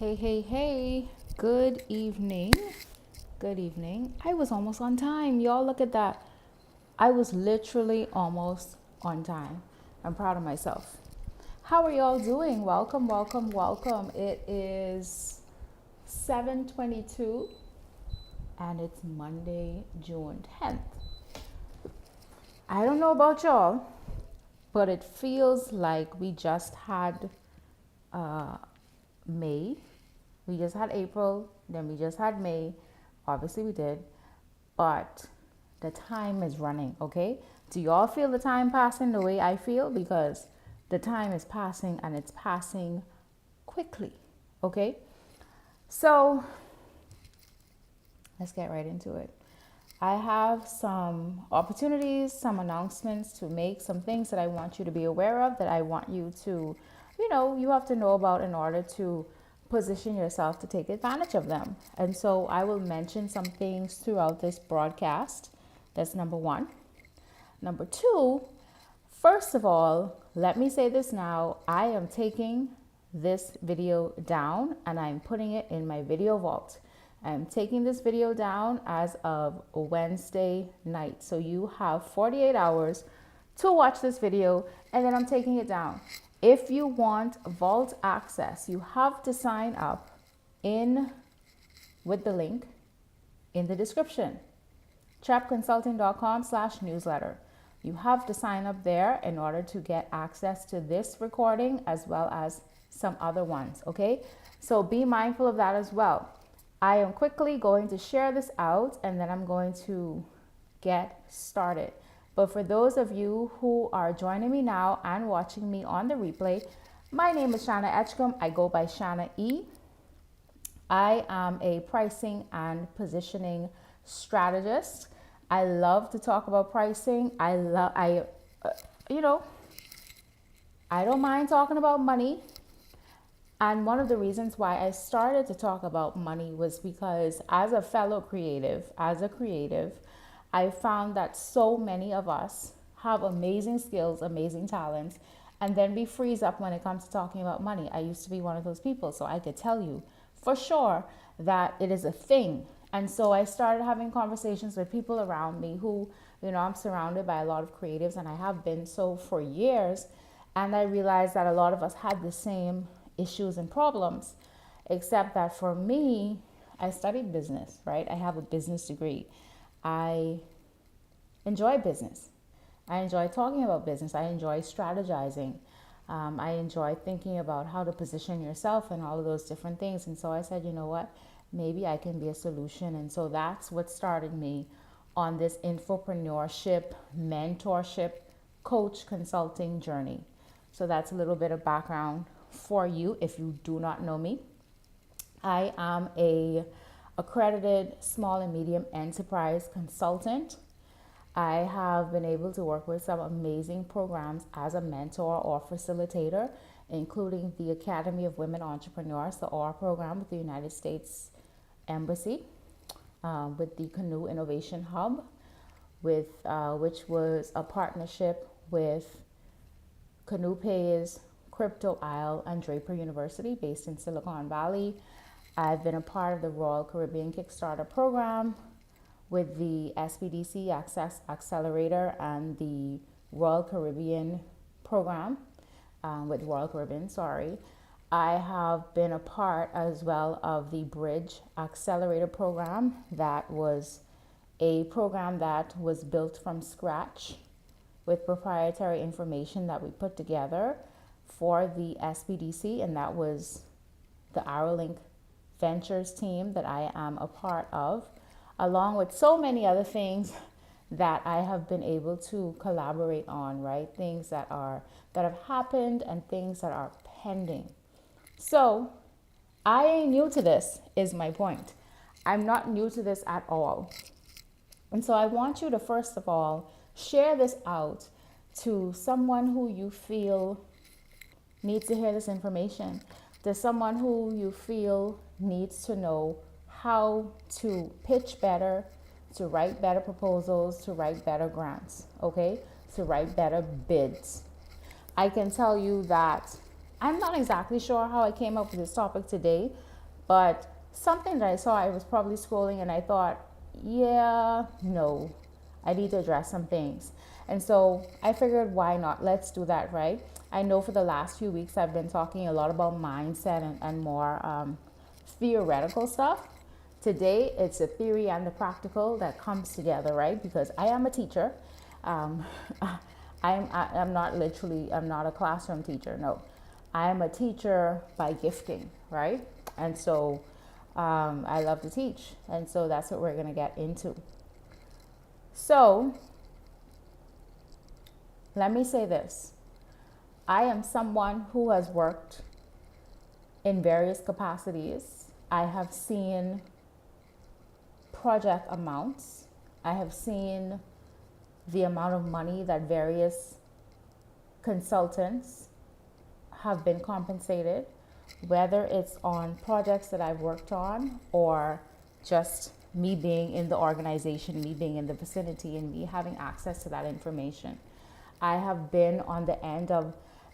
Hey, hey, hey. Good evening. Good evening. I was almost on time. Y'all, look at that. I was literally almost on time. I'm proud of myself. How are y'all doing? Welcome, welcome, welcome. It is 7:22 and it's Monday, June 10th. I don't know about y'all, but it feels like we just had uh, May. We just had April, then we just had May. Obviously, we did, but the time is running, okay? Do y'all feel the time passing the way I feel? Because the time is passing and it's passing quickly, okay? So let's get right into it. I have some opportunities, some announcements to make, some things that I want you to be aware of, that I want you to, you have to know about in order to position yourself to take advantage of them. And so I will mention some things throughout this broadcast. That's number one. Number two, first of all, let me say this now. I am taking this video down and I'm putting it in my video vault. I'm taking this video down as of Wednesday night. So you have 48 hours to watch this video and then I'm taking it down. If you want vault access, you have to sign up in with the link in the description, trapconsulting.com/newsletter. You have to sign up there in order to get access to this recording as well as some other ones, okay? So be mindful of that as well. I am quickly going to share this out and then I'm going to get started. But for those of you who are joining me now and watching me on the replay, my name is Shana Edgecombe. I go by Shana E. I am a pricing and positioning strategist. I love to talk about pricing. I don't mind talking about money. And one of the reasons why I started to talk about money was because as a creative, I found that so many of us have amazing skills, amazing talents, and then we freeze up when it comes to talking about money. I used to be one of those people, so I could tell you for sure that it is a thing. And so I started having conversations with people around me who, I'm surrounded by a lot of creatives and I have been so for years. And I realized that a lot of us had the same issues and problems, except that for me, I studied business, right? I have a business degree. I enjoy business. I enjoy talking about business. I enjoy strategizing. I enjoy thinking about how to position yourself and all of those different things. And so I said, you know what? Maybe I can be a solution. And so that's what started me on this infopreneurship, mentorship, coach consulting journey. So that's a little bit of background for you if you do not know me. I am a accredited small and medium enterprise consultant. I have been able to work with some amazing programs as a mentor or facilitator, including the Academy of Women Entrepreneurs, the OR program with the United States Embassy, with the Canoe Innovation Hub, which was a partnership with Canoe Pays, Crypto Isle, and Draper University based in Silicon Valley. I've been a part of the Royal Caribbean Kickstarter program with the SBDC Access Accelerator and the Royal Caribbean program with Royal Caribbean, I have been a part as well of the Bridge Accelerator program. That was a program that was built from scratch with proprietary information that we put together for the SBDC, and that was the Arrowlink Ventures team that I am a part of, along with so many other things that I have been able to collaborate on, right? Things that have happened and things that are pending. So I ain't new to this, is my point. I'm not new to this at all. And so I want you to, first of all, share this out to someone who you feel needs to hear this information, to someone who you feel needs to know how to pitch better, to write better proposals, to write better grants, okay? To write better bids. I can tell you that I'm not exactly sure how I came up with this topic today, But something that I saw, I was probably scrolling and I thought, yeah, no, I need to address some things. And so I figured, why not? Let's do that, right? I know for the last few weeks I've been talking a lot about mindset and more theoretical stuff. Today, it's the theory and the practical that comes together, right? Because I am a teacher. Um, I'm not literally, I'm not a classroom teacher. No, I am a teacher by gifting, right? And so I love to teach. And so that's what we're going to get into. So let me say this. I am someone who has worked in various capacities. I have seen project amounts. I have seen the amount of money that various consultants have been compensated, whether it's on projects that I've worked on or just me being in the organization, me being in the vicinity, and me having access to that information. I have been on the end of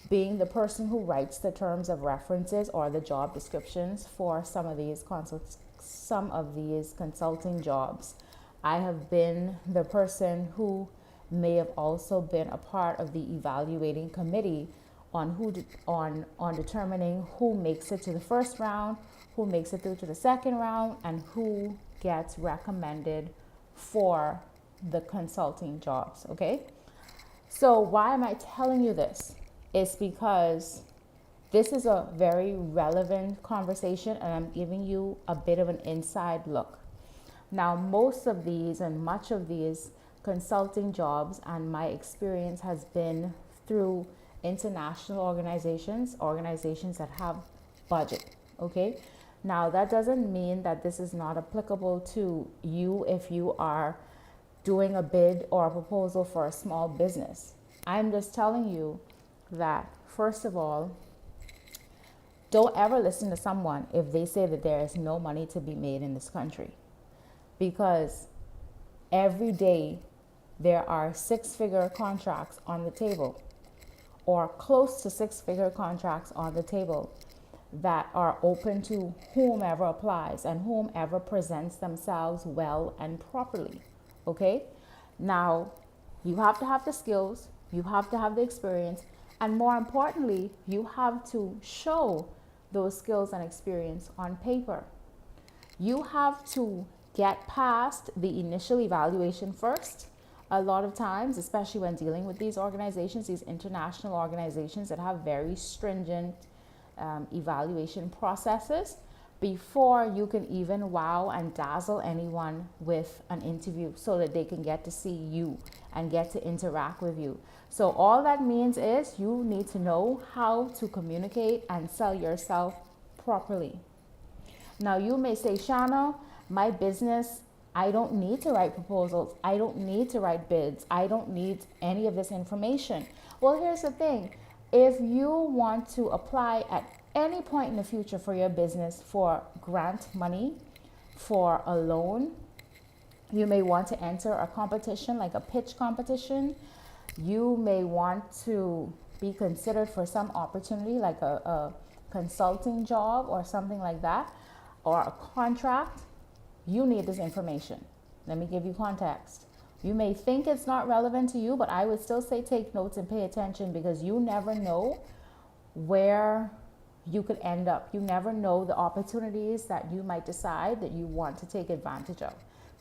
being the person who writes the terms of references or the job descriptions for some of these consulting jobs. I have been the person who may have also been a part of the evaluating committee on on determining who makes it to the first round, who makes it through to the second round, and who gets recommended for the consulting jobs. Okay, so why am I telling you this? It's because this is a very relevant conversation and I'm giving you a bit of an inside look. Now, most of these and much of these consulting jobs and my experience has been through international organizations that have budget, okay? Now, that doesn't mean that this is not applicable to you if you are doing a bid or a proposal for a small business. I'm just telling you that, first of all, don't ever listen to someone if they say that there is no money to be made in this country. Because every day there are six-figure contracts on the table or close to six-figure contracts on the table that are open to whomever applies and whomever presents themselves well and properly. Okay? Now, you have to have the skills, you have to have the experience, and more importantly, you have to show those skills and experience on paper. You have to get past the initial evaluation first. A lot of times, especially when dealing with these organizations, these international organizations that have very stringent evaluation processes, before you can even wow and dazzle anyone with an interview so that they can get to see you and get to interact with you. So all that means is you need to know how to communicate and sell yourself properly. Now you may say, Shana, my business, I don't need to write proposals. I don't need to write bids. I don't need any of this information. Well, here's the thing. If you want to apply at any point in the future for your business for grant money, for a loan, you may want to enter a competition like a pitch competition. You may want to be considered for some opportunity like a consulting job or something like that, or a contract. You need this information. Let me give you context. You may think it's not relevant to you, but I would still say take notes and pay attention because you never know where you could end up. You never know the opportunities that you might decide that you want to take advantage of.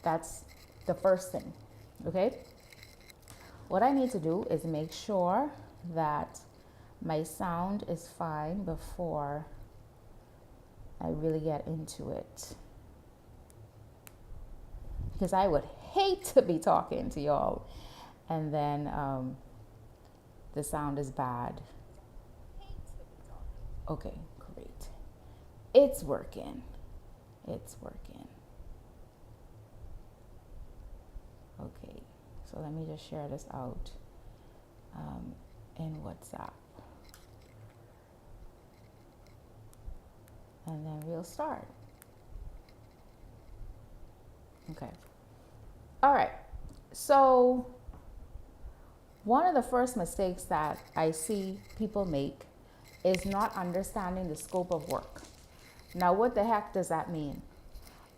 That's the first thing, okay? What I need to do is make sure that my sound is fine before I really get into it. Because I would hate to be talking to y'all and then the sound is bad. Okay, great. It's working. It's working. Okay, so let me just share this out in WhatsApp. And then we'll start. Okay. All right. So one of the first mistakes that I see people make is not understanding the scope of work. Now, what the heck does that mean?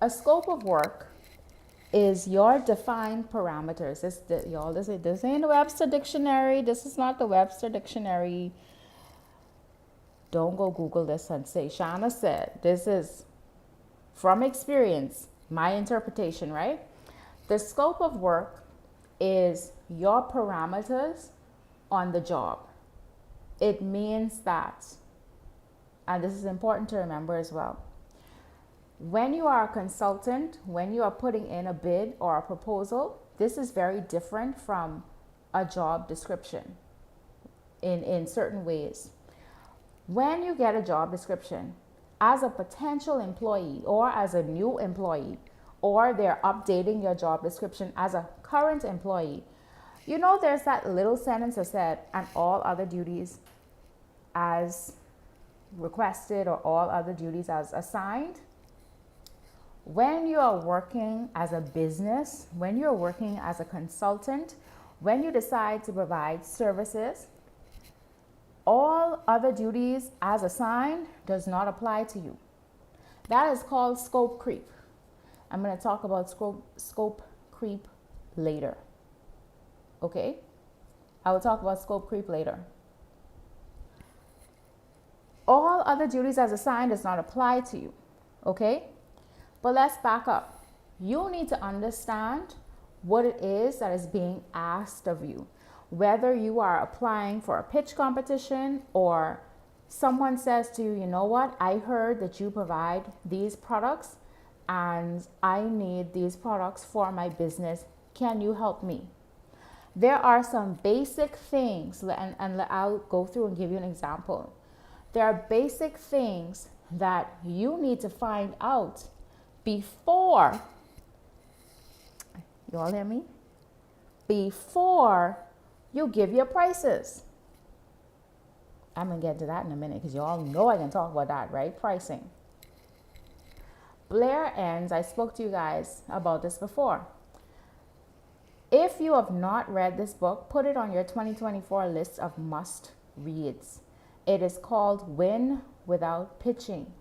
A scope of work is your defined parameters. This ain't the Webster Dictionary. This is not the Webster Dictionary. Don't go Google this and say, Shana said. This is from experience, my interpretation, right? The scope of work is your parameters on the job. It means that, and this is important to remember as well, when you are a consultant, when you are putting in a bid or a proposal, this is very different from a job description in certain ways. When you get a job description, as a potential employee or as a new employee, or they're updating your job description as a current employee, you know there's that little sentence that said, and all other duties as requested or all other duties as assigned. When you are working as a business, when you're working as a consultant, when you decide to provide services, all other duties as assigned does not apply to you. That is called scope creep. I'm going to talk about scope creep later. Okay? I will talk about scope creep later. All other duties as assigned does not apply to you. Okay? But let's back up. You need to understand what it is that is being asked of you. Whether you are applying for a pitch competition or someone says to you, you know what, I heard that you provide these products and I need these products for my business. Can you help me? There are some basic things, and I'll go through and give you an example. There are basic things that you need to find out before, you all hear me? Before you give your prices. I'm going to get to that in a minute because you all know I can talk about that, right? Pricing. Blair Enns, I spoke to you guys about this before. If you have not read this book, put it on your 2024 list of must reads. It is called Win Without Pitching.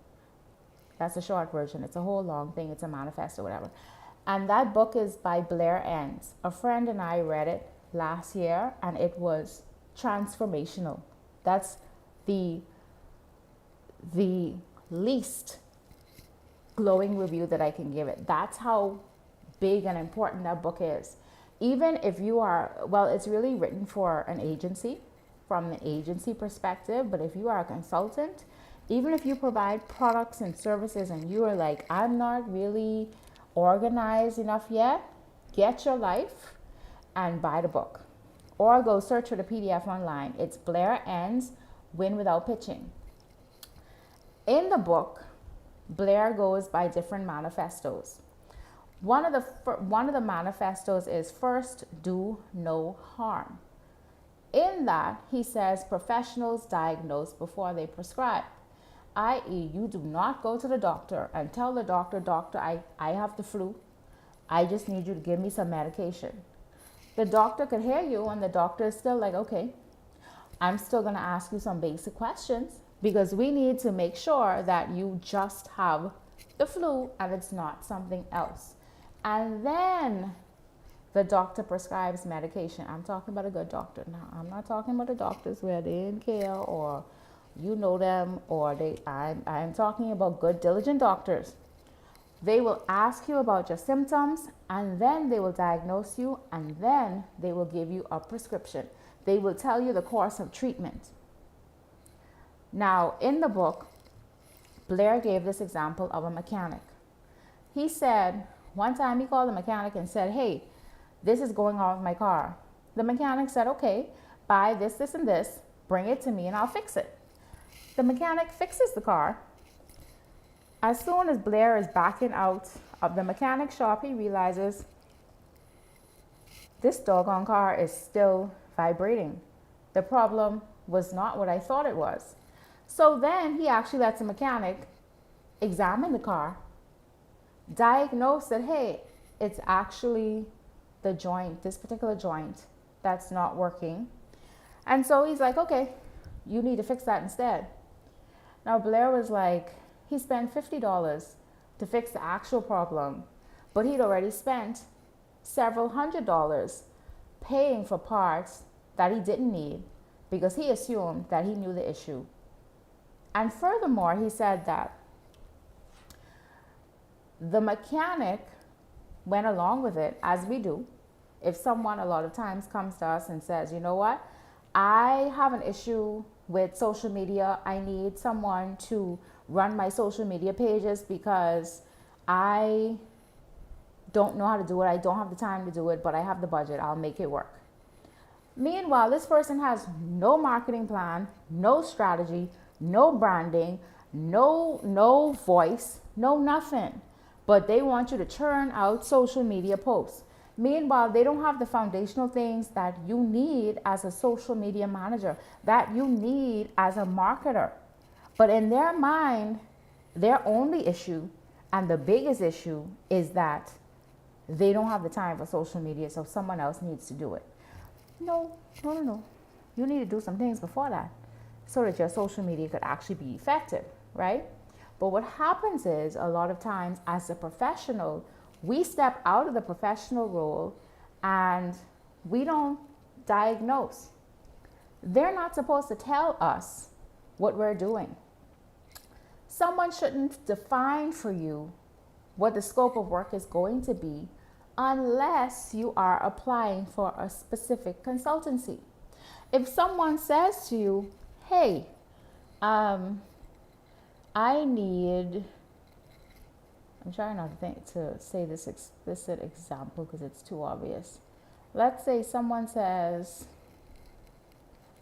That's a short version. It's a whole long thing. It's a manifesto or whatever. And that book is by Blair Enns. A friend and I read it last year and it was transformational. That's the least glowing review that I can give it. That's how big and important that book is. Even if you are, well, it's really written for an agency, from the agency perspective, but if you are a consultant, even if you provide products and services and you are like, I'm not really organized enough yet, get your life and buy the book. Or go search for the PDF online. It's Blair Enns, Win Without Pitching. In the book, Blair goes by different manifestos. One of the manifestos is first, do no harm. In that, he says professionals diagnose before they prescribe, i.e., you do not go to the doctor and tell the doctor, I have the flu. I just need you to give me some medication. The doctor could hear you and the doctor is still like, okay, I'm still going to ask you some basic questions because we need to make sure that you just have the flu and it's not something else. And then the doctor prescribes medication. I'm talking about a good doctor now. I'm not talking about the doctors where they didn't care or you know them or I'm talking about good, diligent doctors. They will ask you about your symptoms and then they will diagnose you and then they will give you a prescription. They will tell you the course of treatment. Now, in the book, Blair gave this example of a mechanic. He said, one time he called the mechanic and said, hey, this is going on with my car. The mechanic said, okay, buy this, this, and this, bring it to me and I'll fix it. The mechanic fixes the car. As soon as Blair is backing out of the mechanic shop, he realizes this doggone car is still vibrating. The problem was not what I thought it was. So then he actually lets the mechanic examine the car, diagnose that, hey, it's actually the joint, this particular joint, that's not working. And so he's like, okay, you need to fix that instead. Now Blair was like, he spent $50 to fix the actual problem, but he'd already spent several $100s paying for parts that he didn't need because he assumed that he knew the issue. And furthermore, he said that the mechanic went along with it, as we do. If someone a lot of times comes to us and says, you know what, I have an issue with social media. I need someone to run my social media pages because I don't know how to do it. I don't have the time to do it, but I have the budget. I'll make it work. Meanwhile, this person has no marketing plan, no strategy, no branding, no voice, no nothing. But they want you to churn out social media posts. Meanwhile, they don't have the foundational things that you need as a social media manager, that you need as a marketer. But in their mind, their only issue and the biggest issue is that they don't have the time for social media, so someone else needs to do it. No. You need to do some things before that so that your social media could actually be effective, right? But what happens is a lot of times as a professional, we step out of the professional role and we don't diagnose. They're not supposed to tell us what we're doing. Someone shouldn't define for you what the scope of work is going to be unless you are applying for a specific consultancy. If someone says to you, hey, I'm trying not to say this explicit example because it's too obvious. Let's say someone says,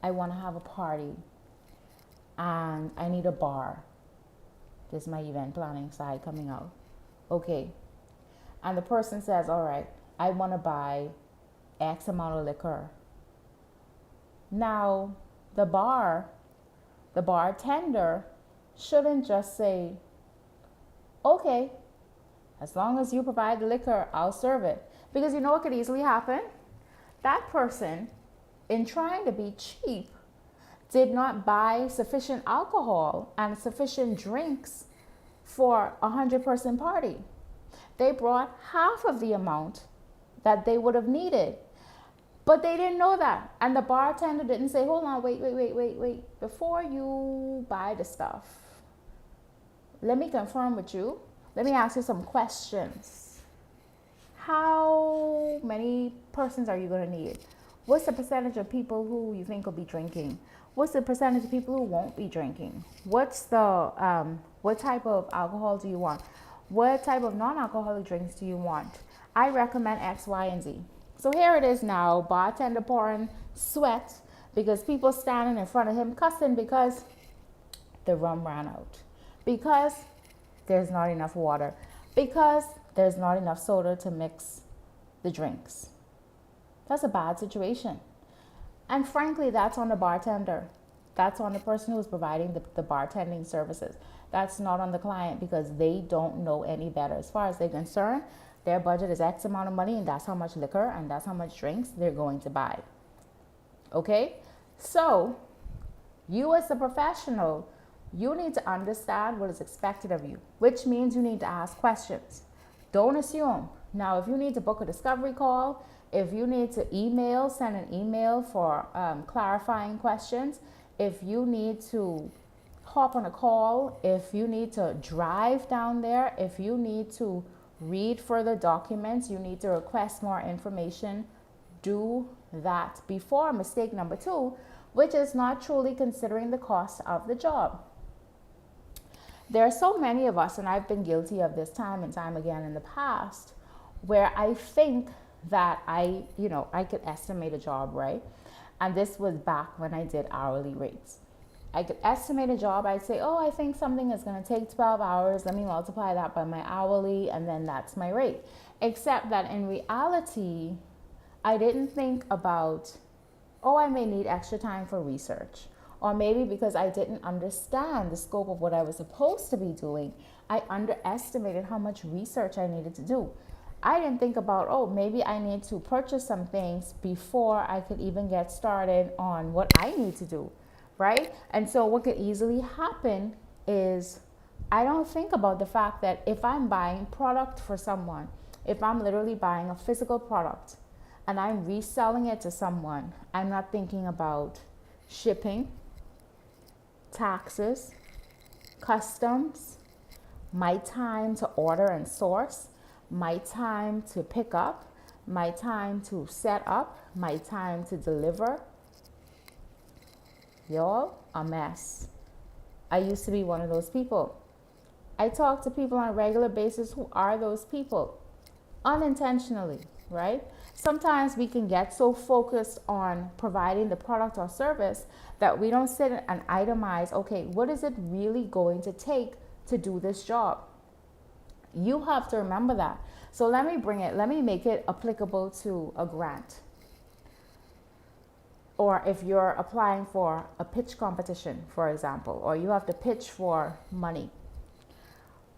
I want to have a party and I need a bar. This is my event planning side coming out. Okay. And the person says, all right, I want to buy X amount of liquor. Now, the bartender shouldn't just say, okay, as long as you provide the liquor, I'll serve it. Because you know what could easily happen? That person, in trying to be cheap, did not buy sufficient alcohol and sufficient drinks for a 100-person party. They brought half of the amount that they would have needed. But they didn't know that. And the bartender didn't say, hold on, wait. Before you buy the stuff, let me confirm with you. Let me ask you some questions. How many persons are you going to need? What's the percentage of people who you think will be drinking? What's the percentage of people who won't be drinking? What type of alcohol do you want? What type of non-alcoholic drinks do you want? I recommend X, Y, and Z. So here it is now, bartender pouring sweat because people standing in front of him cussing because the rum ran out, because there's not enough water, because there's not enough soda to mix the drinks. That's a bad situation. And frankly, that's on the bartender. That's on the person who's providing the bartending services. That's not on the client because they don't know any better. As far as they're concerned, their budget is X amount of money and that's how much liquor and that's how much drinks they're going to buy. Okay? So, you as a professional, you need to understand what is expected of you, which means you need to ask questions. Don't assume. Now, if you need to book a discovery call, if you need to send an email for clarifying questions, if you need to hop on a call, if you need to drive down there, if you need to read further documents, you need to request more information, do that before mistake number 2, which is not truly considering the cost of the job. There are so many of us, and I've been guilty of this time and time again in the past, where I think that I could estimate a job, right? And this was back when I did hourly rates. I could estimate a job. I'd say, oh, I think something is going to take 12 hours. Let me multiply that by my hourly, and then that's my rate. Except that in reality, I didn't think about, oh, I may need extra time for research. Or maybe because I didn't understand the scope of what I was supposed to be doing, I underestimated how much research I needed to do. I didn't think about, oh, maybe I need to purchase some things before I could even get started on what I need to do, right? And so what could easily happen is I don't think about the fact that if I'm buying product for someone, if I'm literally buying a physical product and I'm reselling it to someone, I'm not thinking about shipping, taxes, customs, my time to order and source, my time to pick up, my time to set up, my time to deliver. Y'all, a mess. I used to be one of those people. I talk to people on a regular basis who are those people unintentionally, right? Sometimes we can get so focused on providing the product or service that we don't sit and itemize, okay, what is it really going to take to do this job? You have to remember that. So let me make it applicable to a grant. Or if you're applying for a pitch competition, for example, or you have to pitch for money.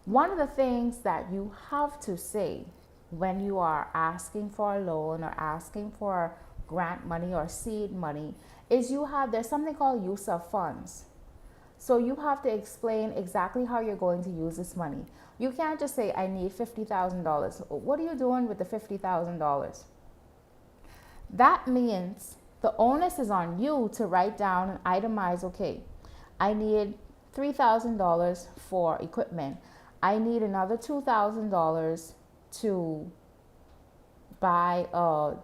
One of the things that you have to say when you are asking for a loan or asking for grant money or seed money is there's something called use of funds. So you have to explain exactly how you're going to use this money. You can't just say, I need $50,000. What are you doing with the $50,000? That means the onus is on you to write down and itemize, okay, I need $3,000 for equipment. I need another $2,000 to buy a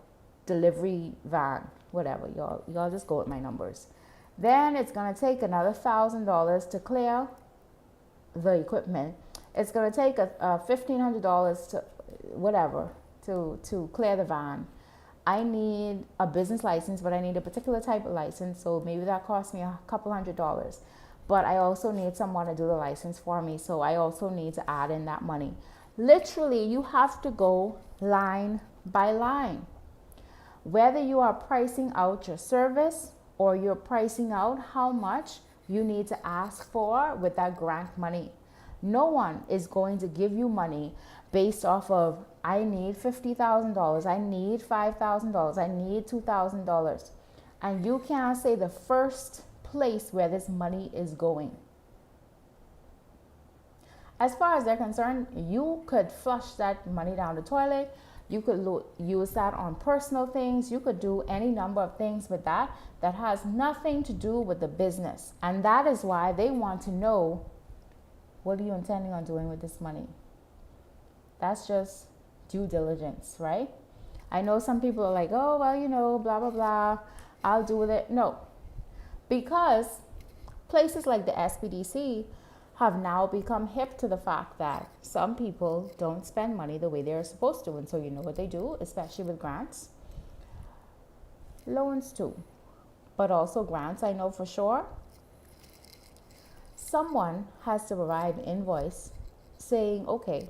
delivery van, whatever. Y'all just go with my numbers. Then it's gonna take another $1,000 to clear the equipment. It's gonna take a $1,500 to whatever to clear the van. I need a business license, but I need a particular type of license, so maybe that costs me a couple $100. But I also need someone to do the license for me, so I also need to add in that money. Literally, you have to go line by line. Whether you are pricing out your service or you're pricing out how much you need to ask for with that grant money. No one is going to give you money based off of, I need $50,000, I need $5,000, I need $2,000. And you can't say the first place where this money is going. As far as they're concerned, you could flush that money down the toilet. You could use that on personal things. You could do any number of things with that has nothing to do with the business. And that is why they want to know, what are you intending on doing with this money? That's just due diligence, right? I know some people are like, oh, well, blah, blah, blah, I'll do with it. No, because places like the SPDC have now become hip to the fact that some people don't spend money the way they're supposed to. And so you know what they do, especially with grants? Loans too, but also grants, I know for sure. Someone has to provide an invoice saying, okay,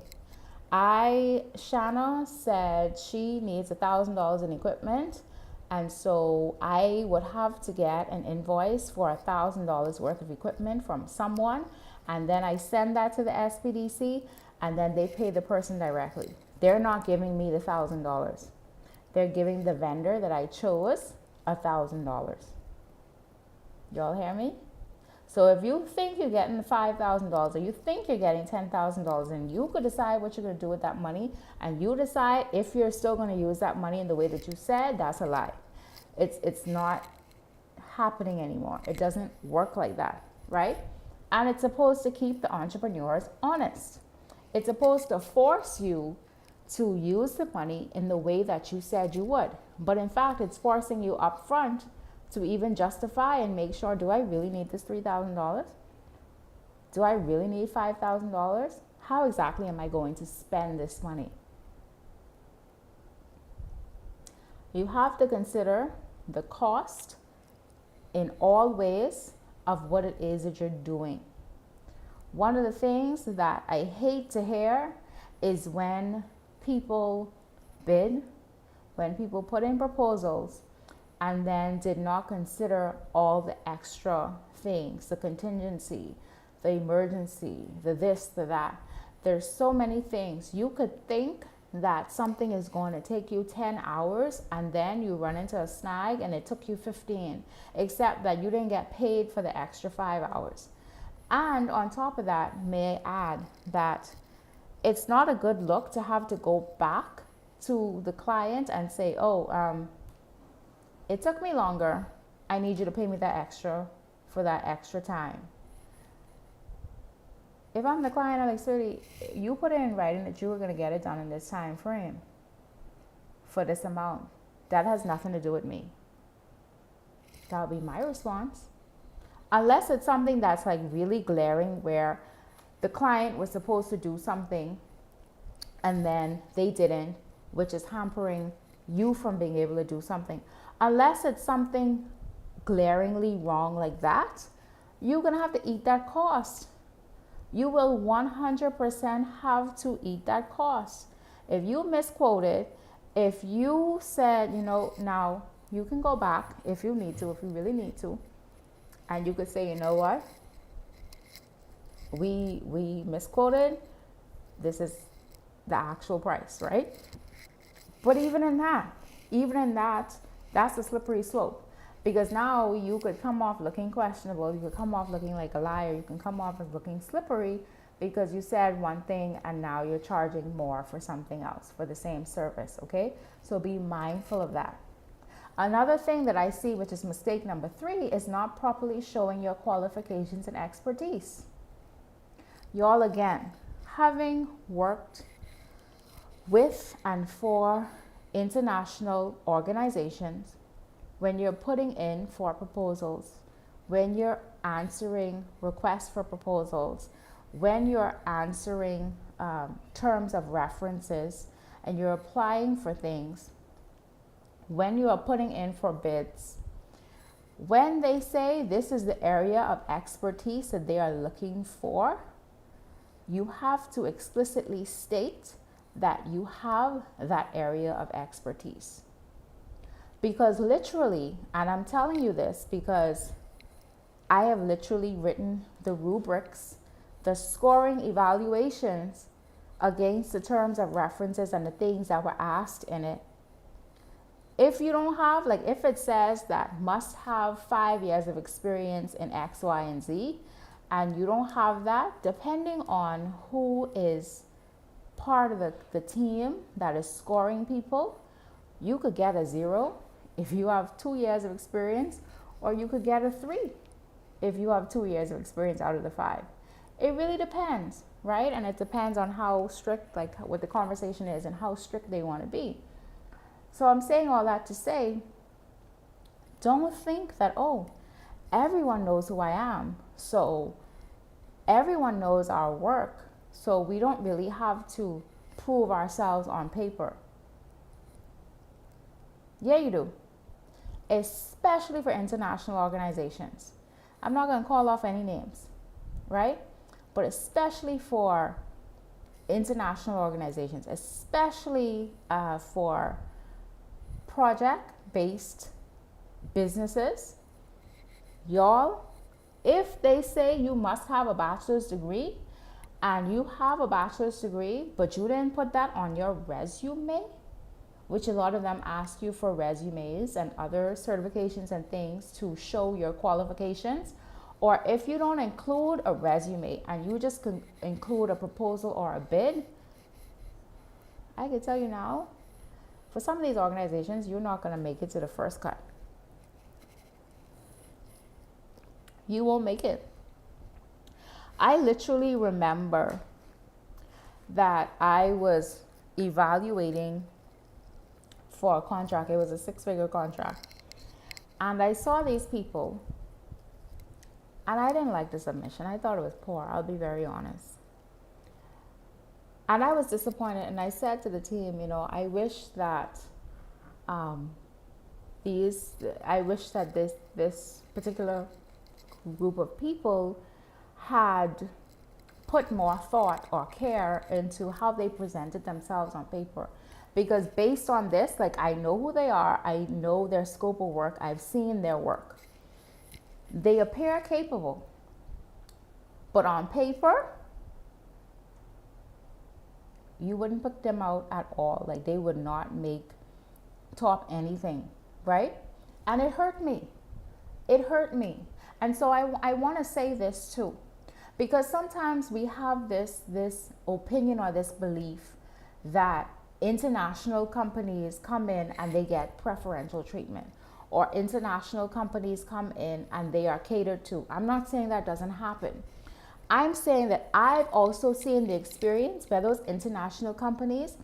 Shana said she needs $1,000 in equipment. And so I would have to get an invoice for $1,000 worth of equipment from someone. And then I send that to the SPDC and then they pay the person directly. They're not giving me the $1,000. They're giving the vendor that I chose $1,000. Y'all hear me? So if you think you're getting $5,000 or you think you're getting $10,000 and you could decide what you're going to do with that money and you decide if you're still going to use that money in the way that you said, that's a lie. It's not happening anymore. It doesn't work like that, right? And it's supposed to keep the entrepreneurs honest. It's supposed to force you to use the money in the way that you said you would. But in fact, it's forcing you up front to even justify and make sure, do I really need this $3,000? Do I really need $5,000? How exactly am I going to spend this money? You have to consider the cost in all ways of what it is that you're doing. One of the things that I hate to hear is when people bid, when people put in proposals, and then did not consider all the extra things, the contingency, the emergency, the this, the that. There's so many things. You could think that something is going to take you 10 hours and then you run into a snag and it took you 15, except that you didn't get paid for the extra 5 hours. And on top of that, may I add that it's not a good look to have to go back to the client and say, oh, it took me longer. I need you to pay me that extra for that extra time. If I'm the client, I'm like, sweetie, you put it in writing that you were going to get it done in this time frame for this amount. That has nothing to do with me. That would be my response. Unless it's something that's like really glaring where the client was supposed to do something and then they didn't, which is hampering you from being able to do something. Unless it's something glaringly wrong like that, you're going to have to eat that cost. You will 100% have to eat that cost. If you misquoted, if you said, now you can go back if you need to, if you really need to, and you could say, you know what, we misquoted, this is the actual price, right? But even in that, that's a slippery slope. Because now you could come off looking questionable, you could come off looking like a liar, you can come off as looking slippery because you said one thing and now you're charging more for something else for the same service, okay? So be mindful of that. Another thing that I see, which is mistake number 3, is not properly showing your qualifications and expertise. Y'all, again, having worked with and for international organizations, when you're putting in for proposals, when you're answering requests for proposals, when you're answering terms of references, and you're applying for things, when you are putting in for bids, when they say this is the area of expertise that they are looking for, you have to explicitly state that you have that area of expertise. Because literally, and I'm telling you this because I have literally written the rubrics, the scoring evaluations against the terms of references and the things that were asked in it. If you don't have, like if it says that must have 5 years of experience in X, Y, and Z, and you don't have that, depending on who is part of the team that is scoring people, you could get a 0 if you have 2 years of experience, or you could get a 3 if you have 2 years of experience out of the 5. It really depends, right? And it depends on how strict, like what the conversation is and how strict they want to be. So I'm saying all that to say, don't think that, oh, everyone knows who I am, so everyone knows our work, so we don't really have to prove ourselves on paper. Yeah, you do. Especially for international organizations. I'm not going to call off any names, right? But especially for international organizations, especially for project-based businesses, y'all, if they say you must have a bachelor's degree and you have a bachelor's degree, but you didn't put that on your resume, which a lot of them ask you for resumes and other certifications and things to show your qualifications. Or if you don't include a resume and you just include a proposal or a bid, I can tell you now, for some of these organizations, you're not going to make it to the first cut. You won't make it. I literally remember that I was evaluating for a contract. It was a 6-figure contract. And I saw these people, and I didn't like the submission. I thought it was poor, I'll be very honest. And I was disappointed, and I said to the team, I wish that this particular group of people had put more thought or care into how they presented themselves on paper. Because based on this, like, I know who they are, I know their scope of work, I've seen their work. They appear capable, but on paper, you wouldn't put them out at all. Like, they would not make top anything, right? And it hurt me. It hurt me. And so I want to say this too. Because sometimes we have this opinion or this belief that international companies come in and they get preferential treatment, or international companies come in and they are catered to. I'm not saying that doesn't happen. I'm saying that I've also seen the experience where those international companies,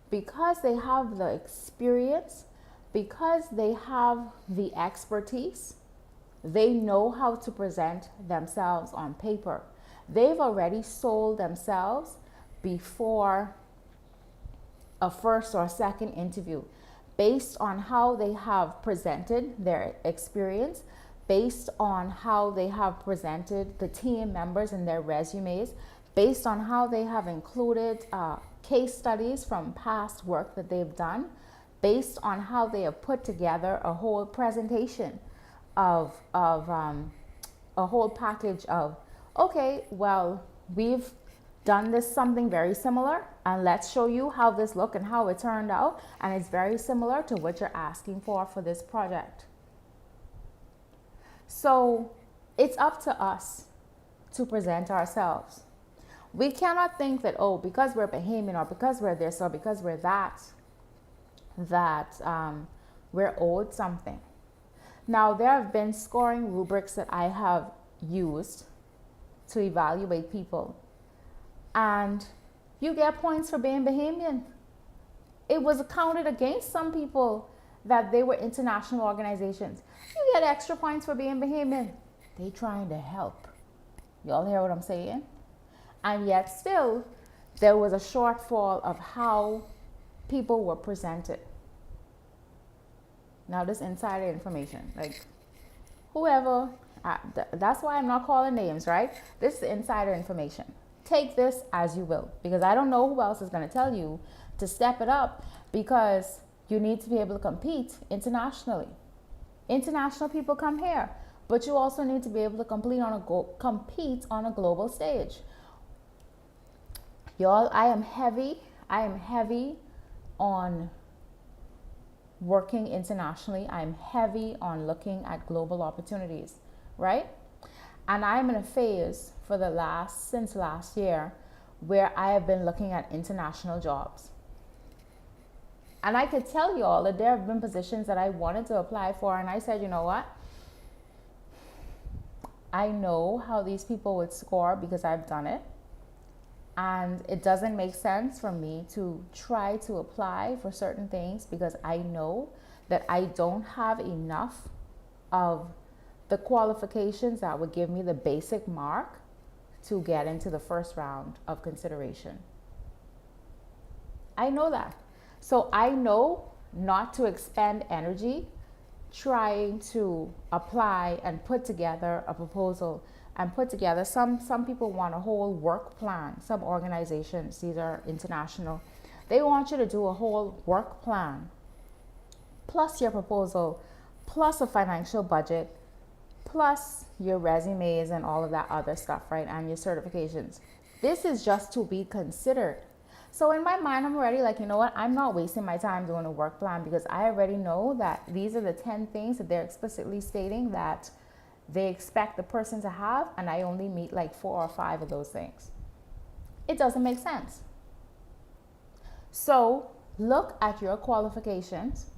because they have the experience, because they have the expertise, they know how to present themselves on paper. They've already sold themselves before a first or second interview based on how they have presented their experience, based on how they have presented the team members in their resumes, based on how they have included case studies from past work that they've done, based on how they have put together a whole presentation of a whole package of, okay, well, we've done this something very similar, and let's show you how this looked and how it turned out, and it's very similar to what you're asking for this project. So it's up to us to present ourselves. We cannot think that, oh, because we're Bahamian or because we're this or because we're that, we're owed something. Now, there have been scoring rubrics that I have used to evaluate people, and you get points for being Bahamian. It was counted against some people that they were international organizations. You get extra points for being Bahamian. They trying to help. Y'all hear what I'm saying? And yet still, there was a shortfall of how people were presented. Now, this insider information, like whoever, that's why I'm not calling names, right? This is insider information. Take this as you will, because I don't know who else is going to tell you to step it up, because you need to be able to compete internationally. International people come here, but you also need to be able to compete on a global stage. Y'all, I am heavy on working internationally. I'm heavy on looking at global opportunities, right? And I'm in a phase since last year where I have been looking at international jobs. And I could tell y'all that there have been positions that I wanted to apply for, and I said, you know what? I know how these people would score because I've done it. And it doesn't make sense for me to try to apply for certain things because I know that I don't have enough of the qualifications that would give me the basic mark to get into the first round of consideration. I know that. So I know not to expend energy trying to apply and put together a proposal and put together, some people want a whole work plan. Some organizations, these are international, they want you to do a whole work plan plus your proposal plus a financial budget plus your resumes and all of that other stuff, right? And your certifications. This is just to be considered. So in my mind, I'm already like, you know what? I'm not wasting my time doing a work plan because I already know that these are the 10 things that they're explicitly stating that they expect the person to have, and I only meet like 4 or 5 of those things. It doesn't make sense. So look at your qualifications,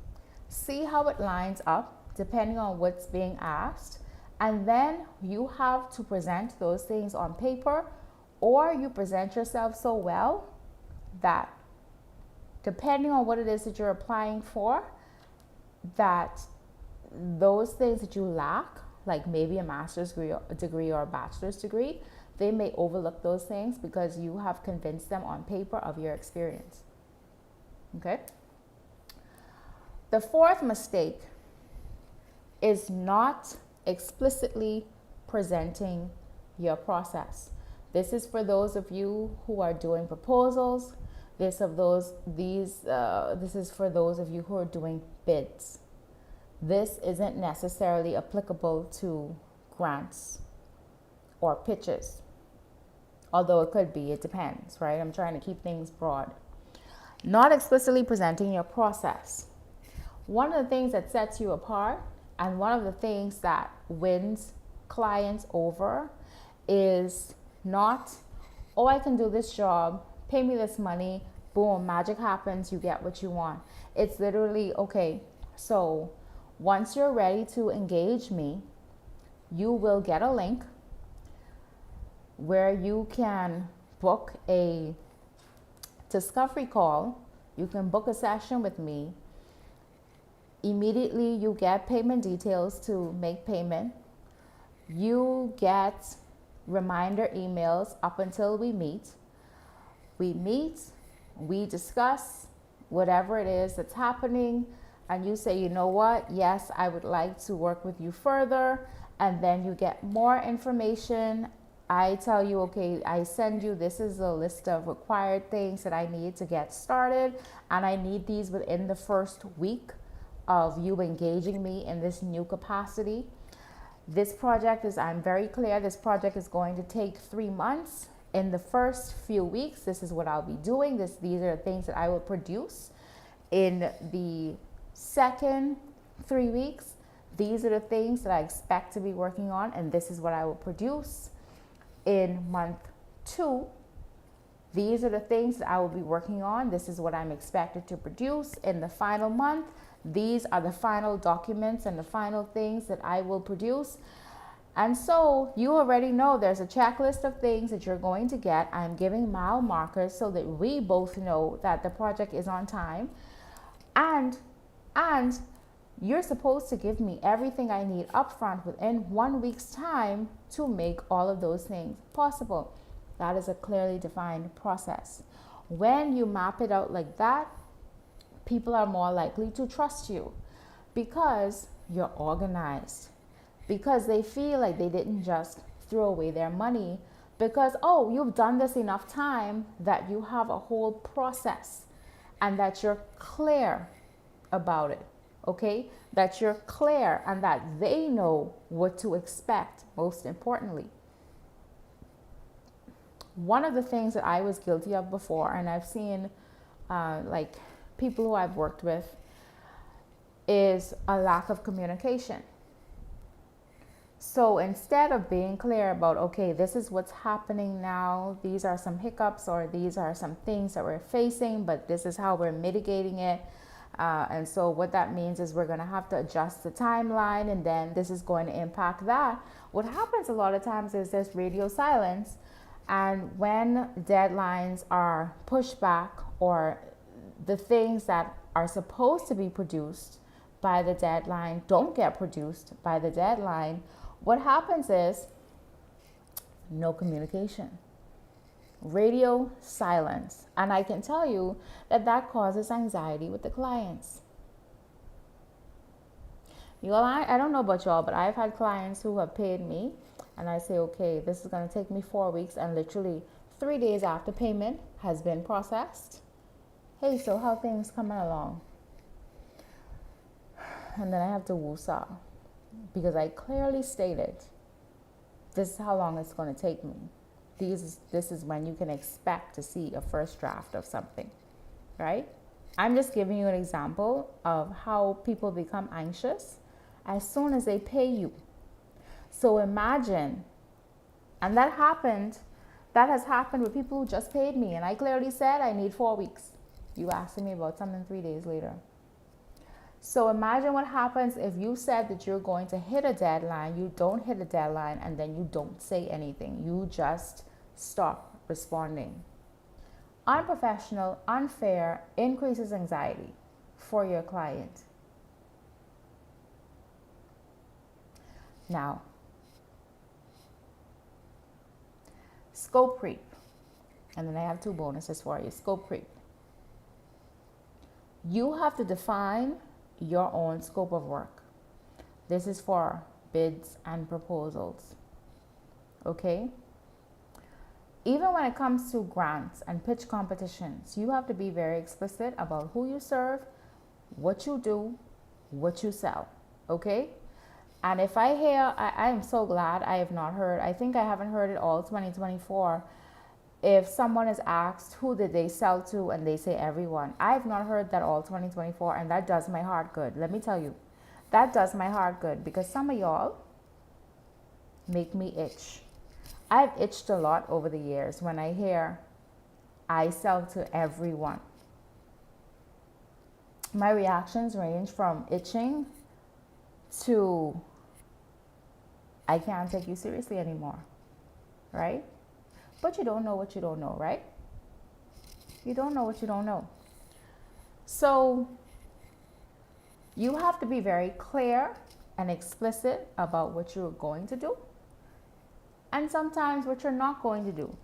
see how it lines up depending on what's being asked, and then you have to present those things on paper, or you present yourself so well that depending on what it is that you're applying for, that those things that you lack, like maybe a master's degree or a bachelor's degree, they may overlook those things because you have convinced them on paper of your experience. Okay? The fourth mistake is not explicitly presenting your process. This is for those of you who are doing proposals. This is for those of you who are doing bids. This isn't necessarily applicable to grants or pitches, although it could be, it depends, right? I'm trying to keep things broad. Not explicitly presenting your process. One of the things that sets you apart and one of the things that wins clients over is Not, oh, I can do this job, pay me this money, boom, magic happens, you get what you want. It's literally, okay, so once you're ready to engage me, you will get a link where you can book a discovery call. You can book a session with me. Immediately, you get payment details to make payment. You get reminder emails up until we meet. We meet, we discuss whatever it is that's happening, and you say, you know what, yes, I would like to work with you further. And then you get more information. I tell you, okay, I send you, this is a list of required things that I need to get started, and I need these within the first week of you engaging me in this new capacity. This project is, I'm very clear, this project is going to take 3 months. In the first few weeks, this is what I'll be doing. These are the things that I will produce. In the second 3 weeks, these are the things that I expect to be working on, and this is what I will produce. In month 2, these are the things that I will be working on. This is what I'm expected to produce. In the final month, these are the final documents and the final things that I will produce. And so you already know there's a checklist of things that you're going to get. I'm giving mile markers so that we both know that the project is on time. And you're supposed to give me everything I need upfront within 1 week's time to make all of those things possible. That is a clearly defined process. When you map it out like that, people are more likely to trust you because you're organized, because they feel like they didn't just throw away their money, because, oh, you've done this enough time that you have a whole process and that you're clear about it, okay? That you're clear and that they know what to expect, most importantly. One of the things that I was guilty of before, and I've seen like people who I've worked with, is a lack of communication. So instead of being clear about, okay, this is what's happening now, these are some hiccups or these are some things that we're facing, but this is how we're mitigating it. And so what that means is we're going to have to adjust the timeline, and then this is going to impact that. What happens a lot of times is there's radio silence. And when deadlines are pushed back, or the things that are supposed to be produced by the deadline don't get produced by the deadline, what happens is no communication. Radio silence. And I can tell you that that causes anxiety with the clients. I don't know about y'all, but I've had clients who have paid me, and I say, okay, this is going to take me 4 weeks, and literally 3 days after payment has been processed. Hey, so how things coming along? And then I have to woosah, because I clearly stated, this is how long it's going to take me. This is when you can expect to see a first draft of something, right? I'm just giving you an example of how people become anxious as soon as they pay you. So imagine, and that has happened with people who just paid me, and I clearly said I need 4 weeks. You asking me about something 3 days later. So imagine what happens if you said that you're going to hit a deadline, you don't hit a deadline, and then you don't say anything. You just stop responding. Unprofessional, unfair, increases anxiety for your client. Now, scope creep. And then I have 2 bonuses for you. Scope creep. You have to define your own scope of work. This is for bids and proposals. Okay? Even when it comes to grants and pitch competitions, you have to be very explicit about who you serve, what you do, what you sell. Okay? And if I hear, I am so glad I have not heard, I think I haven't heard it all 2024. If someone is asked who did they sell to and they say everyone, I have not heard that all 2024, and that does my heart good. Let me tell you, that does my heart good, because some of y'all make me itch. I've itched a lot over the years when I hear I sell to everyone. My reactions range from itching to I can't take you seriously anymore, right? But you don't know what you don't know, right? You don't know what you don't know. So you have to be very clear and explicit about what you're going to do and sometimes what you're not going to do.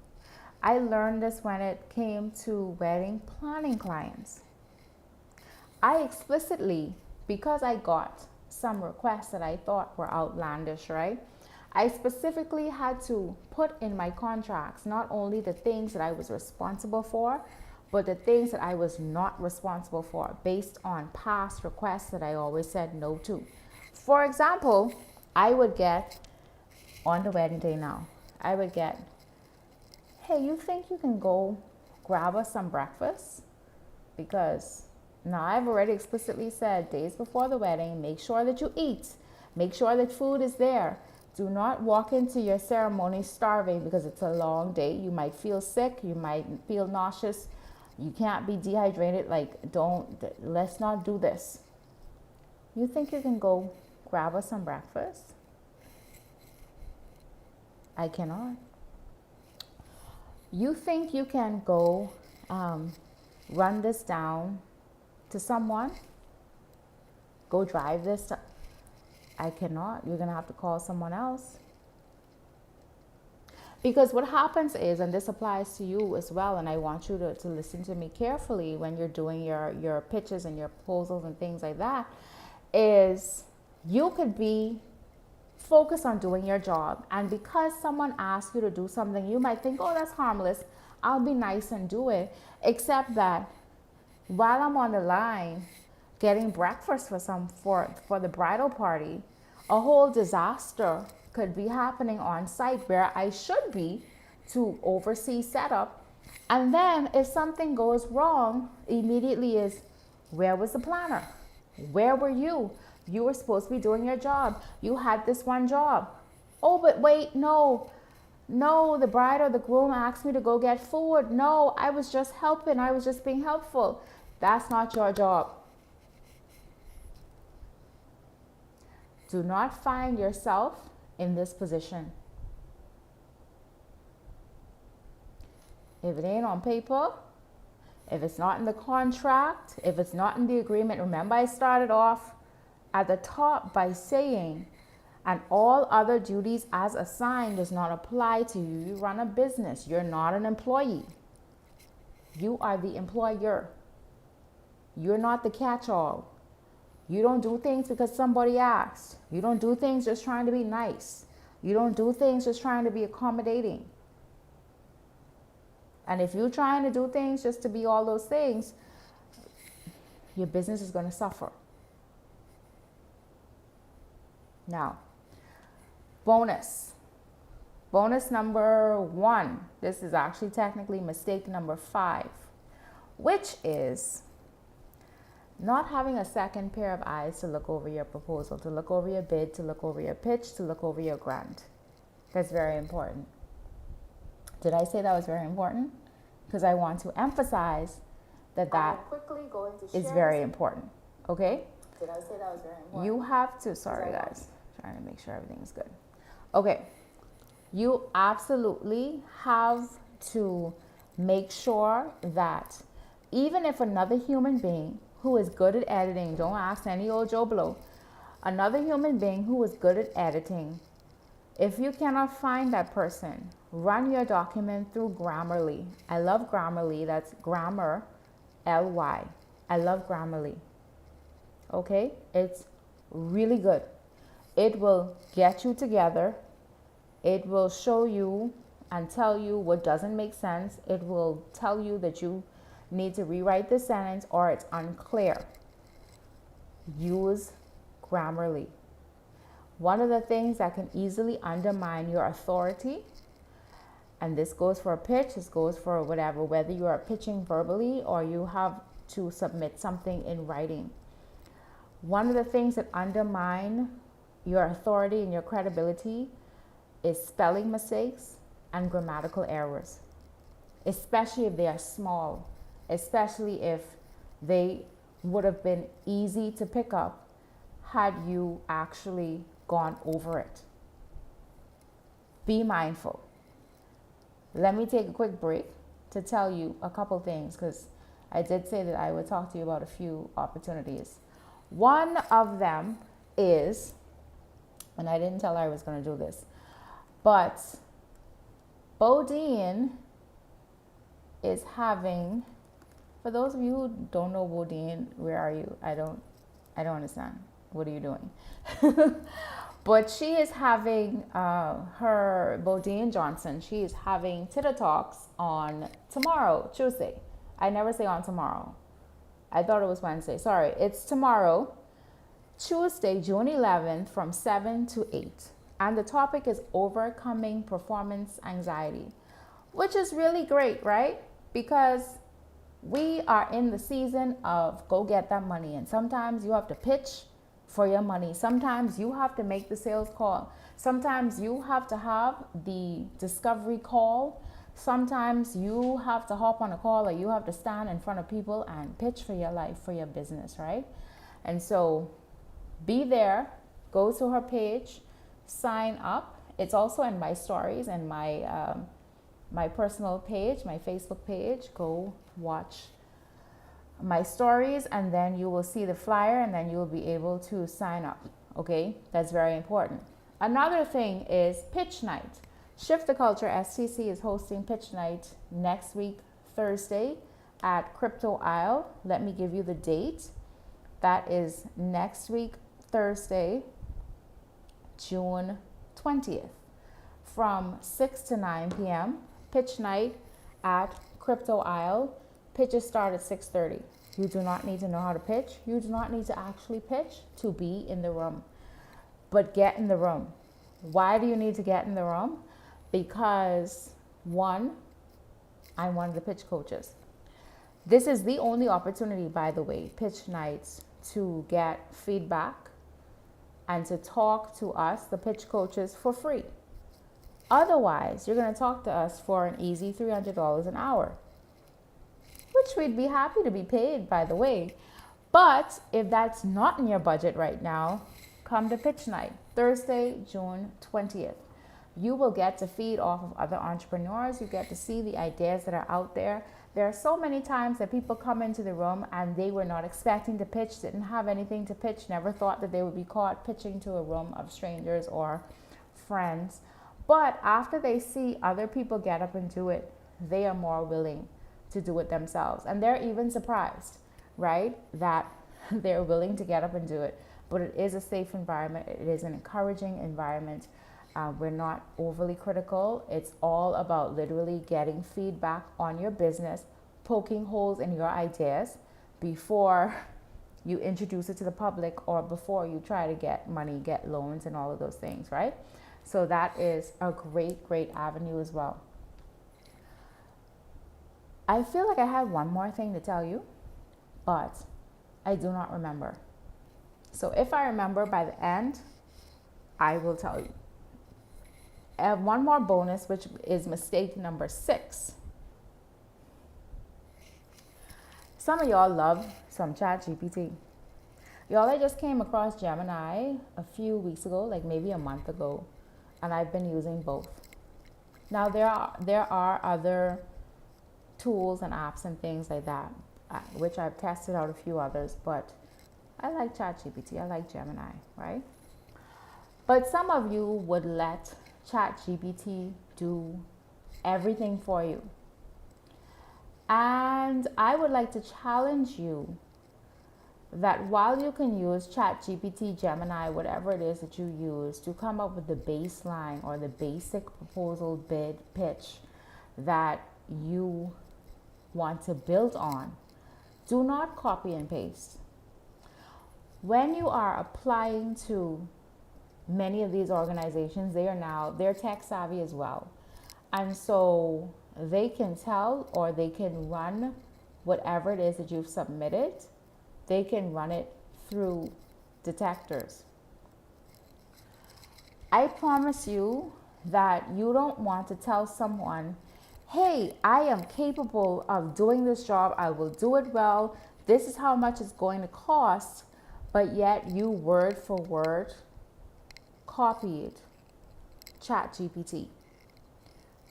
I learned this when it came to wedding planning clients. I explicitly, because I got some requests that I thought were outlandish, right? I specifically had to put in my contracts not only the things that I was responsible for, but the things that I was not responsible for based on past requests that I always said no to. For example, I would get on the wedding day now, I would get, hey, you think you can go grab us some breakfast? Because now I've already explicitly said days before the wedding, make sure that you eat. Make sure that food is there. Do not walk into your ceremony starving because it's a long day. You might feel sick. You might feel nauseous. You can't be dehydrated. Let's not do this. You think you can go grab us some breakfast? I cannot. You think you can go run this down to someone? Go drive this? I cannot. You're going to have to call someone else. Because what happens is, and this applies to you as well, and I want you to listen to me carefully when you're doing your pitches and your proposals and things like that, is you could be focused on doing your job. And because someone asks you to do something, you might think, oh, that's harmless. I'll be nice and do it. Except that while I'm on the line getting breakfast for the bridal party, a whole disaster could be happening on site where I should be to oversee setup. And then if something goes wrong, immediately is, where was the planner? Where were you? You were supposed to be doing your job. You had this one job. Oh, but wait, no, the bride or the groom asked me to go get food. No, I was just helping. I was just being helpful. That's not your job. Do not find yourself in this position. If it ain't on paper, if it's not in the contract, if it's not in the agreement, remember I started off at the top by saying, and all other duties as assigned does not apply to you. You run a business. You're not an employee. You are the employer. You're not the catch-all. You don't do things because somebody asked. You don't do things just trying to be nice. You don't do things just trying to be accommodating. And if you're trying to do things just to be all those things, your business is going to suffer. Now, bonus number 1. This is actually technically mistake number 5, which is not having a second pair of eyes to look over your proposal, to look over your bid, to look over your pitch, to look over your grant. That's very important. Did I say that was very important? Because I want to emphasize that is very important. Okay? Did I say that was very important? You have to, sorry guys, trying to make sure everything is good. Okay. You absolutely have to make sure that even if another human being who is good at editing, don't ask any old Joe Blow, another human being who is good at editing, if you cannot find that person, run your document through Grammarly. I love Grammarly. That's Grammar, L-Y. I love Grammarly. Okay? It's really good. It will get you together. It will show you and tell you what doesn't make sense. It will tell you that you need to rewrite the sentence or it's unclear. Use Grammarly. One of the things that can easily undermine your authority, and this goes for a pitch, this goes for whatever, whether you are pitching verbally or you have to submit something in writing. One of the things that undermine your authority and your credibility is spelling mistakes and grammatical errors, especially if they are small, especially if they would have been easy to pick up had you actually gone over it. Be mindful. Let me take a quick break to tell you a couple things, because I did say that I would talk to you about a few opportunities. One of them is, and I didn't tell her I was going to do this, but Bodine is having, for those of you who don't know Bodine, where are you? I don't understand. What are you doing? But she is having her Bodine Johnson. She is having Titter Talks on tomorrow, Tuesday. I never say on tomorrow. I thought it was Wednesday. Sorry, it's tomorrow, Tuesday, June 11th, from 7 to 8. And the topic is overcoming performance anxiety, which is really great, right? Because we are in the season of go get that money. And sometimes you have to pitch for your money. Sometimes you have to make the sales call. Sometimes you have to have the discovery call. Sometimes you have to hop on a call, or you have to stand in front of people and pitch for your life, for your business, right? And so be there, go to her page, sign up. It's also in my stories and my personal page, my Facebook page. Go watch my stories, and then you will see the flyer, and then you will be able to sign up. Okay, that's very important. Another thing is pitch night. Shift the Culture STC is hosting pitch night next week, Thursday, at Crypto Isle. Let me give you the date. That is next week, Thursday, June 20th, from 6 to 9 p.m. Pitch night at Crypto Isle. Pitches start at 6:30. You do not need to know how to pitch. You do not need to actually pitch to be in the room. But get in the room. Why do you need to get in the room? Because one, I'm one of the pitch coaches. This is the only opportunity, by the way, pitch nights, to get feedback and to talk to us, the pitch coaches, for free. Otherwise, you're going to talk to us for an easy $300 an hour, which we'd be happy to be paid, by the way. But if that's not in your budget right now, come to pitch night, Thursday, June 20th. You will get to feed off of other entrepreneurs. You get to see the ideas that are out there. There are so many times that people come into the room and they were not expecting to pitch, didn't have anything to pitch, never thought that they would be caught pitching to a room of strangers or friends. But after they see other people get up and do it, they are more willing to do it themselves. And they're even surprised, right, that they're willing to get up and do it. But it is a safe environment. It is an encouraging environment. We're not overly critical. It's all about literally getting feedback on your business, poking holes in your ideas before you introduce it to the public, or before you try to get money, get loans, and all of those things, right? So that is a great, great avenue as well. I feel like I had one more thing to tell you, but I do not remember. So if I remember by the end, I will tell you. I have one more bonus, which is mistake number 6. Some of y'all love some ChatGPT. Y'all, I just came across Gemini a few weeks ago, like maybe a month ago, and I've been using both. Now there are other tools and apps and things like that, which I've tested out a few others, but I like ChatGPT, I like Gemini, right? But some of you would let ChatGPT do everything for you. And I would like to challenge you that while you can use ChatGPT, Gemini, whatever it is that you use to come up with the baseline or the basic proposal, bid, pitch that you want to build on, do not copy and paste. When you are applying to many of these organizations, they're tech savvy as well. And so they can tell, or they can run whatever it is that you've submitted, they can run it through detectors. I promise you that you don't want to tell someone, hey, I am capable of doing this job, I will do it well, this is how much it's going to cost, but yet you word for word copied chat GPT.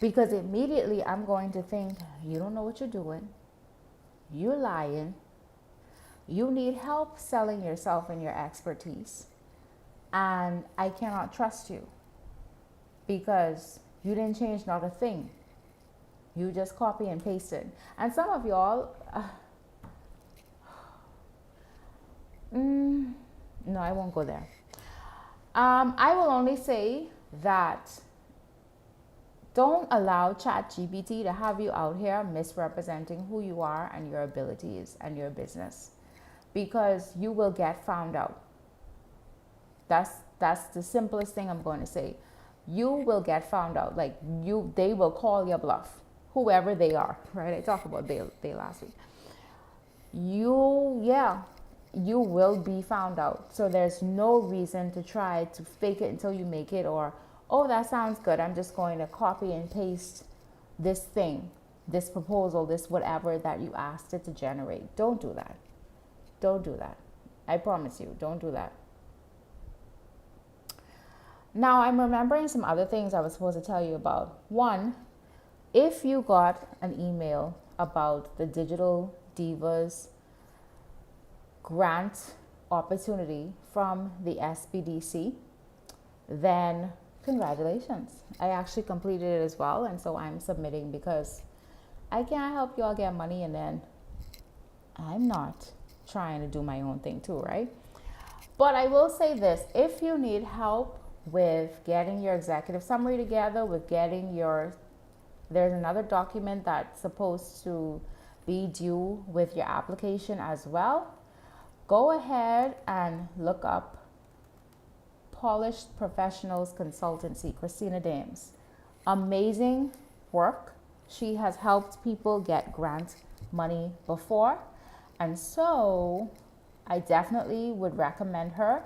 Because immediately I'm going to think, you don't know what you're doing, you're lying, you need help selling yourself and your expertise, and I cannot trust you because you didn't change not a thing. You just copy and pasted. And some of y'all, no, I won't go there. I will only say that don't allow ChatGPT to have you out here misrepresenting who you are and your abilities and your business, because you will get found out. That's the simplest thing I'm going to say. You will get found out. Like they will call your bluff, whoever they are, right? I talked about they last week. You will be found out. So there's no reason to try to fake it until you make it, or, oh, that sounds good, I'm just going to copy and paste this thing, this proposal, this whatever that you asked it to generate. Don't do that. Don't do that. I promise you, don't do that. Now, I'm remembering some other things I was supposed to tell you about. One, if you got an email about the Digital Divas grant opportunity from the SBDC, then congratulations. I actually completed it as well, and so I'm submitting because I can't help you all get money and then I'm not trying to do my own thing too, right? But I will say this, if you need help with getting your executive summary together, with getting there's another document that's supposed to be due with your application as well, go ahead and look up Polished Professionals Consultancy, Christina Dames. Amazing work. She has helped people get grant money before. And so I definitely would recommend her.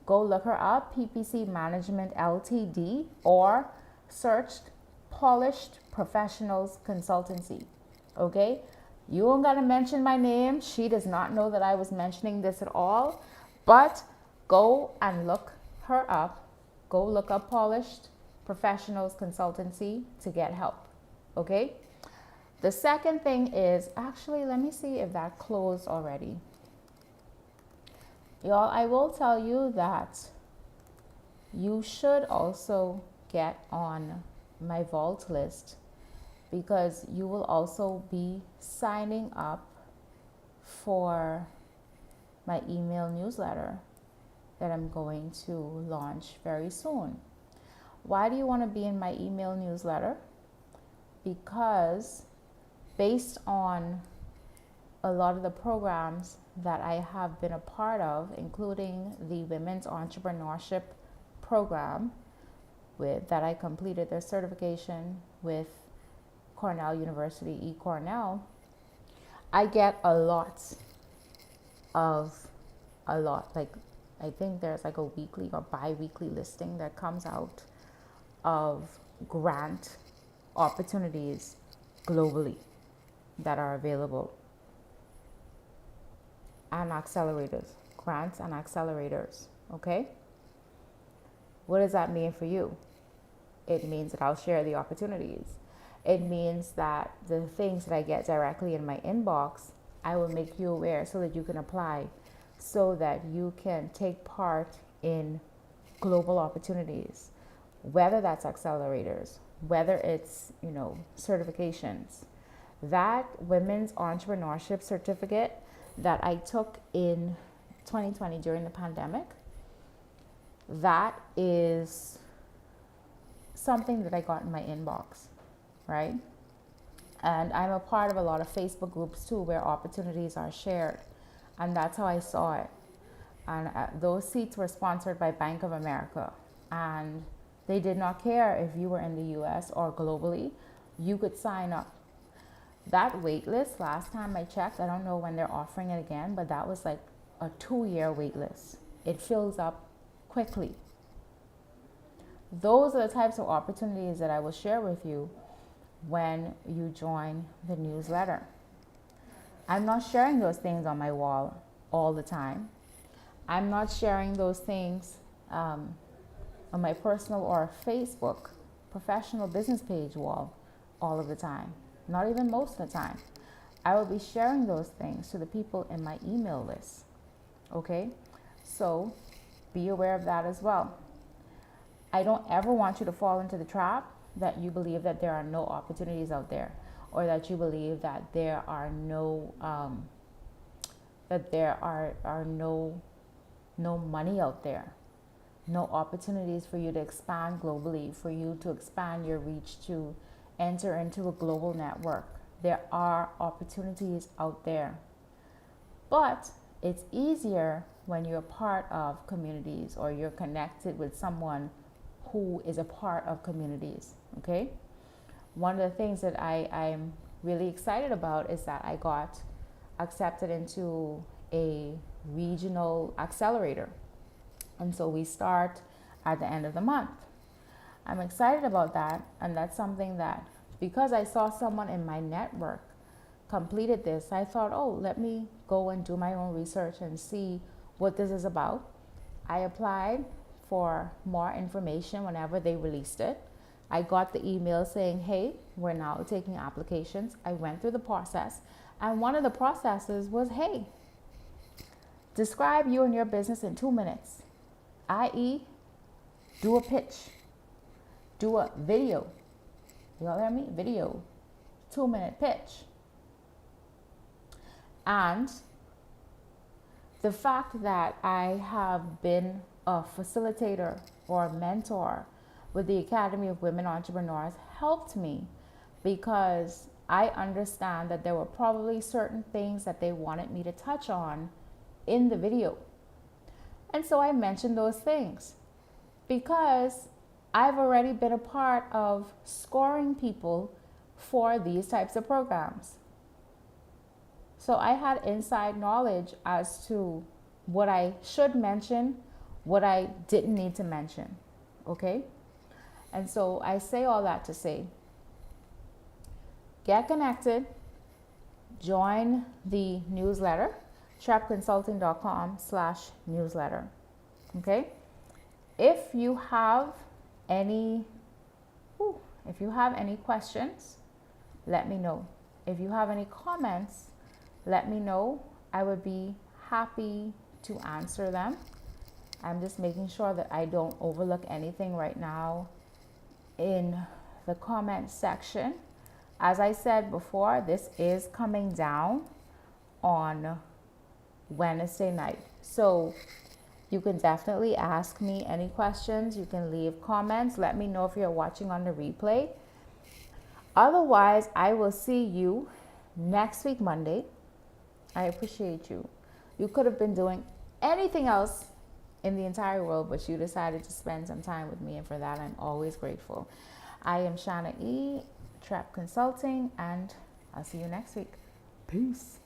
Go look her up, PPC Management Ltd, or search Polished Professionals Consultancy. Okay? You don't gotta mention my name. She does not know that I was mentioning this at all. But go and look her up. Go look up Polished Professionals Consultancy to get help. Okay? The second thing is, actually, let me see if that closed already. Y'all, I will tell you that you should also get on my vault list, because you will also be signing up for my email newsletter that I'm going to launch very soon. Why do you want to be in my email newsletter? Because based on a lot of the programs that I have been a part of, including the Women's Entrepreneurship Program that I completed their certification with Cornell University, eCornell, I get a lot, like I think there's like a weekly or bi-weekly listing that comes out of grant opportunities globally that are available, and accelerators, grants and accelerators. Okay, what does that mean for you? It means that I'll share the opportunities. It means that the things that I get directly in my inbox, I will make you aware so that you can apply, so that you can take part in global opportunities, whether that's accelerators, whether it's, certifications. That Women's Entrepreneurship Certificate that I took in 2020 during the pandemic, that is something that I got in my inbox, right? And I'm a part of a lot of Facebook groups too, where opportunities are shared. And that's how I saw it. And those seats were sponsored by Bank of America. And they did not care if you were in the US or globally, you could sign up. That wait list, last time I checked, I don't know when they're offering it again, but that was like a 2-year wait list. It fills up quickly. Those are the types of opportunities that I will share with you when you join the newsletter. I'm not sharing those things on my wall all the time. I'm not sharing those things on my personal or Facebook professional business page wall all of the time, not even most of the time. I will be sharing those things to the people in my email list. Okay? So be aware of that as well. I don't ever want you to fall into the trap that you believe that there are no opportunities out there, or that you believe that there are no no money out there, no opportunities for you to expand globally, for you to expand your reach, to enter into a global network. There are opportunities out there, but it's easier when you're part of communities or you're connected with someone who is a part of communities. Okay, one of the things that I'm really excited about is that I got accepted into a regional accelerator, and so we start at the end of the month. I'm excited about that, and that's something that, because I saw someone in my network completed this, I thought, oh, let me go and do my own research and see what this is about. I applied for more information whenever they released it. I got the email saying, hey, we're now taking applications. I went through the process, and one of the processes was, hey, describe you and your business in 2 minutes, i.e., do a pitch, do a video. You all hear me? Video, 2-minute pitch. And the fact that I have been a facilitator or a mentor with the Academy of Women Entrepreneurs helped me, because I understand that there were probably certain things that they wanted me to touch on in the video. And so I mentioned those things because I've already been a part of scoring people for these types of programs. So I had inside knowledge as to what I should mention, what I didn't need to mention. Okay? And so I say all that to say, get connected, join the newsletter, trapconsulting.com/newsletter. Okay? If you have any questions, let me know. If you have any comments, let me know. I would be happy to answer them. I'm just making sure that I don't overlook anything right now in the comment section. As I said before, this is coming down on Wednesday night. So you can definitely ask me any questions. You can leave comments. Let me know if you're watching on the replay. Otherwise, I will see you next week, Monday. I appreciate you. You could have been doing anything else in the entire world, but you decided to spend some time with me, and for that, I'm always grateful. I am Shana E, Trap Consulting, and I'll see you next week. Peace.